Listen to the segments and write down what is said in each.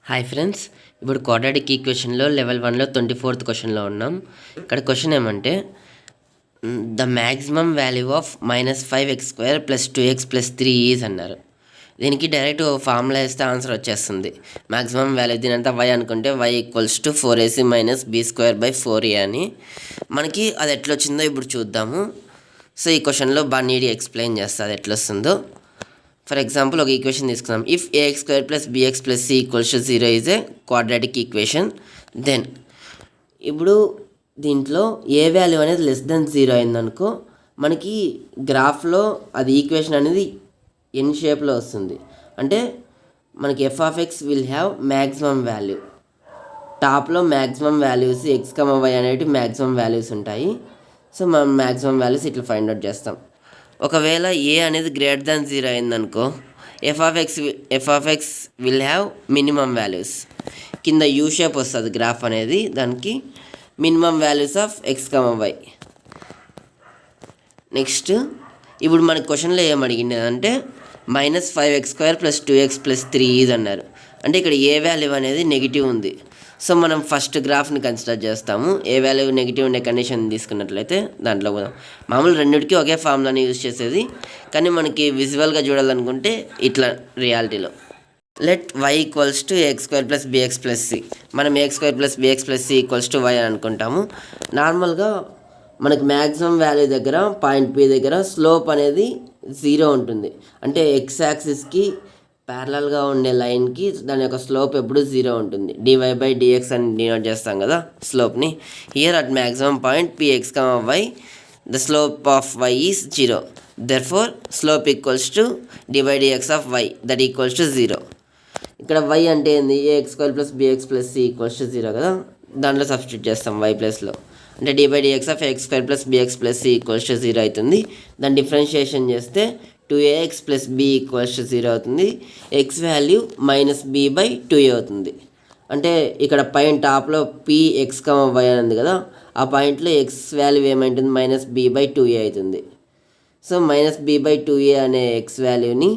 Hi friends, ఇప్పుడు quadratic ఈక్వేషన్లో level 1లో 24th క్వశ్చన్లో ఉన్నాం. ఇక్కడ క్వశ్చన్ ఏమంటే the maximum value of -5x² + 2x + 3 is అన్నారు. దీనికి డైరెక్ట్ ఫార్ములా వేస్తే ఆన్సర్ వచ్చేస్తుంది. మ్యాక్సిమం వాల్యూ దీనంతా y అనుకుంటే y = 4ac - b² / 4a అని. మనకి అది ఎట్లా వచ్చిందో ఇప్పుడు చూద్దాము. సో ఈ క్వశ్చన్లో బాగా నీట్గా ఎక్స్ప్లెయిన్ చేస్తా అది ఎట్లా వస్తుందో. ఫర్ ఎగ్జాంపుల్ ఒక ఈక్వేషన్ తీసుకుందాం. If ax² + bx + c = 0 is a quadratic equation, then ఇప్పుడు దీంట్లో ఏ వాల్యూ అనేది <0 అయిందనుకో మనకి గ్రాఫ్లో అది ఈక్వేషన్ అనేది ఎన్ షేప్లో వస్తుంది. అంటే మనకి f(x) will have maximum value. టాప్లో మ్యాక్సిమం వాల్యూస్ x, y అనేవి మ్యాక్సిమం వాల్యూస్ ఉంటాయి. సో మనం మ్యాక్సిమం వాల్యూస్ ఇట్లా ఫైండ్ అవుట్ చేస్తాం. ఒకవేళ ఏ అనేది <0 అయిందనుకో f(x) will have minimum values. కింద యూ షేప్ వస్తుంది గ్రాఫ్ అనేది, దానికి minimum values of x, y. Next ఇప్పుడు మన క్వశ్చన్లో ఏమడిగింది అంటే -5x² + 2x + 3 ఈజ్ అన్నారు. అంటే ఇక్కడ ఏ వాల్యూ అనేది నెగిటివ్ ఉంది. సో మనం ఫస్ట్ గ్రాఫ్ని కన్సిడర్ చేస్తాము. ఏ వాల్యూ నెగిటివ్ ఉండే కండిషన్ తీసుకున్నట్లయితే దాంట్లో కూడా మామూలు రెండింటికి ఒకే ఫార్ములాని యూజ్ చేసేది, కానీ మనకి విజువల్గా చూడాలనుకుంటే ఇట్లా రియాలిటీలో let y = ax² + bx + c. మనం ax² + bx + c = y అని అనుకుంటాము. నార్మల్గా మనకి మ్యాక్సిమం వాల్యూ దగ్గర పాయింట్ P దగ్గర స్లోప్ అనేది 0 ఉంటుంది. అంటే x యాక్సిస్కి ప్యారలల్గా ఉండే లైన్కి దాని యొక్క స్లోప్ ఎప్పుడు 0 ఉంటుంది. dy/dx అని డినోట్ చేస్తాం కదా స్లోప్ని. Here at maximum point px, y the slope of y is 0. Therefore slope = d/dx of y that = 0. ఇక్కడ y అంటే ఏంది, ax² + bx + c = 0 కదా, దాంట్లో సబ్స్టిట్యూట్ చేస్తాం y ప్లేస్లో. అంటే d/dx of ax² + bx + c = 0 అవుతుంది. దాన్ని డిఫరెన్షియేషన్ చేస్తే 2ax + b = 0 అవుతుంది. x వాల్యూ -b/2a అవుతుంది. అంటే ఇక్కడ పైన టాప్లో px, y అని ఉంది కదా, ఆ పాయింట్లో x వాల్యూ ఏమైంటుంది -b/2a అవుతుంది. సో -b/2a అనే x వాల్యూని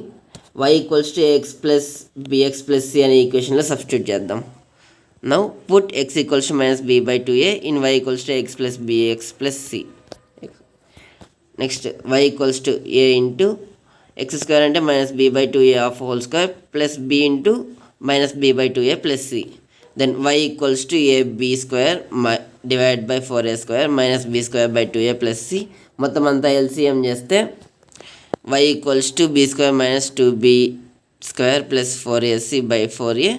y = ax + bx + c అనే ఈక్వేషన్లో సబ్స్టిట్యూట్ చేద్దాం. Now put x = -b/2a in y = ax + bx + c. Next y = a into x² అంటే -b/2a of whole square plus b into -b/2a + c. Then y = ab² / 4a² -b² + c. మొత్తం అంతా LCM చేస్తే y = b² - 2b² + 4ac/4a.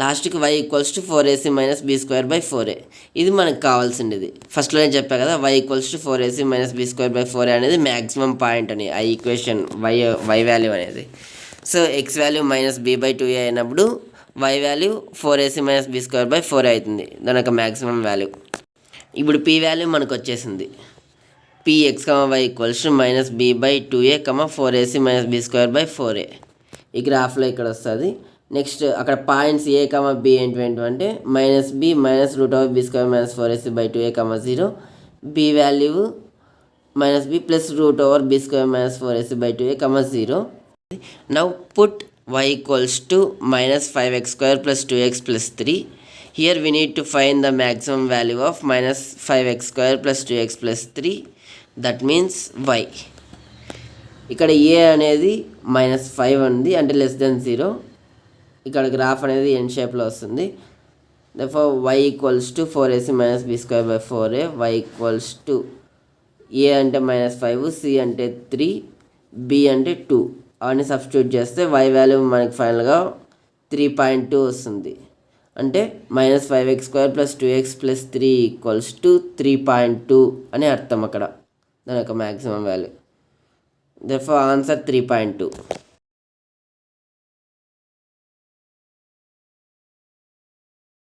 లాస్ట్కి y = 4ac - b²/4a. ఇది మనకు కావాల్సింది. ఫస్ట్లోనే చెప్పా కదా y = 4ac - b²/4a అనేది మ్యాక్సిమం పాయింట్ అని ఆ ఈక్వేషన్ y వాల్యూ అనేది. సో x వాల్యూ -b/2a అయినప్పుడు y వాల్యూ 4ac - b²/4a అవుతుంది, దాని యొక్క మ్యాక్సిమం వాల్యూ. ఇప్పుడు p వాల్యూ మనకు వచ్చేసింది. px, y = -b/2a, 4ac - b²/4a. ఈ గ్రాఫ్లో ఇక్కడ వస్తుంది. నెక్స్ట్ అక్కడ పాయింట్స్ a, b ఏంటంటే -b -√b² - 4ac/2a, 0. b value -b + √b² - 4ac/2a, 0. Now put y = -5x² + 2x + 3. Here we need to find the maximum value of -5x² + 2x + 3. That means y. ఇక్కడ a అనేది -5 ఉంది, అంటే <0. ఇక్కడ graph అనేది ఎన్ షేప్లో వస్తుంది. therefore y = 4ac - b²/4a. y = a అంటే -5, c అంటే 3, b అంటే 2 అవన్నీ సబ్స్టిట్యూట్ చేస్తే y వాల్యూ మనకి ఫైనల్గా 3.2 వస్తుంది. అంటే -5x² + 2x + 3 = 3.2 అని అర్థం అక్కడ దాని యొక్క మ్యాక్సిమం వాల్యూ. therefore answer 3.2.